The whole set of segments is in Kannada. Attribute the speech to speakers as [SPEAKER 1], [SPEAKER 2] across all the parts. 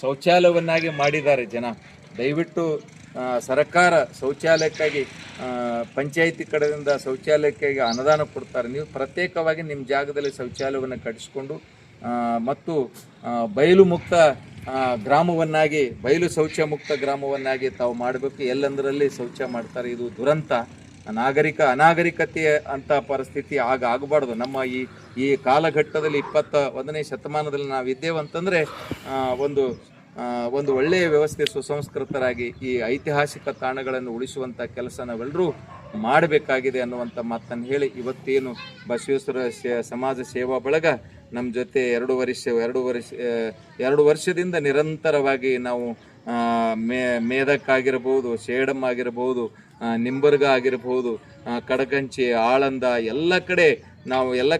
[SPEAKER 1] ಶೌಚಾಲಯವನ್ನಾಗಿ ಮಾಡಿದ್ದಾರೆ ಜನ. ದಯವಿಟ್ಟು ಸರ್ಕಾರ ಶೌಚಾಲಯಕ್ಕಾಗಿ ಪಂಚಾಯಿತಿ ಕಡೆಯಿಂದ ಶೌಚಾಲಯಕ್ಕಾಗಿ ಅನುದಾನ ಕೊಡ್ತಾರೆ. ನೀವು ಪ್ರತ್ಯೇಕವಾಗಿ ನಿಮ್ಮ ಜಾಗದಲ್ಲಿ ಶೌಚಾಲಯವನ್ನು ಕಟ್ಟಿಸ್ಕೊಂಡು ಮತ್ತು ಬಯಲು ಮುಕ್ತ ಗ್ರಾಮವನ್ನಾಗಿ, ಬಯಲು ಶೌಚ ಮುಕ್ತ ಗ್ರಾಮವನ್ನಾಗಿ ತಾವು ಮಾಡಬೇಕು. ಎಲ್ಲಂದರಲ್ಲಿ ಶೌಚ ಮಾಡ್ತಾರೆ. ಇದು ದುರಂತ. ಅನಾಗರಿಕತೆ ಅಂತ ಪರಿಸ್ಥಿತಿ ಆಗಬಾರ್ದು. ನಮ್ಮ ಈ ಕಾಲಘಟ್ಟದಲ್ಲಿ 21ನೇ ಶತಮಾನದಲ್ಲಿ ನಾವಿದ್ದೇವೆ ಅಂತಂದರೆ ಒಂದು ಒಳ್ಳೆಯ ವ್ಯವಸ್ಥೆ, ಸುಸಂಸ್ಕೃತರಾಗಿ ಈ ಐತಿಹಾಸಿಕ ತಾಣಗಳನ್ನು ಉಳಿಸುವಂಥ ಕೆಲಸ ನಾವೆಲ್ಲರೂ ಮಾಡಬೇಕಾಗಿದೆ ಅನ್ನುವಂಥ ಮಾತನ್ನು ಹೇಳಿ, ಇವತ್ತೇನು ಬಸವೇಶ್ವರ ಸಮಾಜ ಸೇವಾ ಬಳಗ ನಮ್ಮ ಜೊತೆ 2 ವರ್ಷದಿಂದ ನಿರಂತರವಾಗಿ ನಾವು ಮೇದಕ್ ಆಗಿರ್ಬೋದು, ಸೇಡಮ್ ಆಗಿರ್ಬೋದು, ನಿಂಬರ್ಗ ಆಗಿರ್ಬೋದು, ಕಡಕಂಚಿ, ಆಳಂದ, ಎಲ್ಲ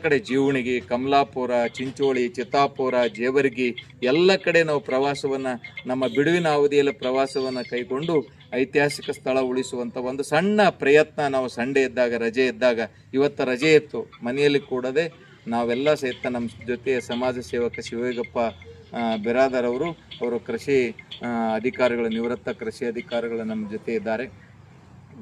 [SPEAKER 1] ಕಡೆ ಜೀವಣಿಗೆ, ಕಮಲಾಪುರ, ಚಿಂಚೋಳಿ, ಚಿತ್ತಾಪುರ, ಜೇವರ್ಗಿ ಎಲ್ಲ ಕಡೆ ನಾವು ಪ್ರವಾಸವನ್ನು, ನಮ್ಮ ಬಿಡುವಿನ ಅವಧಿಯಲ್ಲಿ ಪ್ರವಾಸವನ್ನು ಕೈಗೊಂಡು ಐತಿಹಾಸಿಕ ಸ್ಥಳ ಉಳಿಸುವಂಥ ಒಂದು ಸಣ್ಣ ಪ್ರಯತ್ನ ನಾವು ಸಂಡೇ ಇದ್ದಾಗ, ರಜೆ ಇದ್ದಾಗ, ಇವತ್ತು ರಜೆ ಇತ್ತು, ಮನೆಯಲ್ಲಿ ಕೂಡದೆ ನಾವೆಲ್ಲ ಸಹಿತ ನಮ್ಮ ಜೊತೆ ಸಮಾಜ ಸೇವಕ ಶಿವಯೋಗಪ್ಪ ಬಿರಾದರ್ ಅವರು ಕೃಷಿ ಅಧಿಕಾರಿಗಳು, ನಿವೃತ್ತ ಕೃಷಿ ಅಧಿಕಾರಿಗಳು ನಮ್ಮ ಜೊತೆ ಇದ್ದಾರೆ.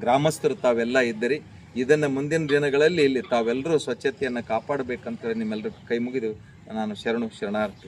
[SPEAKER 1] ಗ್ರಾಮಸ್ಥರು ತಾವೆಲ್ಲ ಇದ್ದೀರಿ. ಇದನ್ನು ಮುಂದಿನ ದಿನಗಳಲ್ಲಿ ಇಲ್ಲಿ ತಾವೆಲ್ಲರೂ ಸ್ವಚ್ಛತೆಯನ್ನು ಕಾಪಾಡಬೇಕಂತೇಳಿ ನಿಮ್ಮೆಲ್ಲರೂ ಕೈ ಮುಗಿದು ನಾನು ಶರಣಾರ್ಥಿ.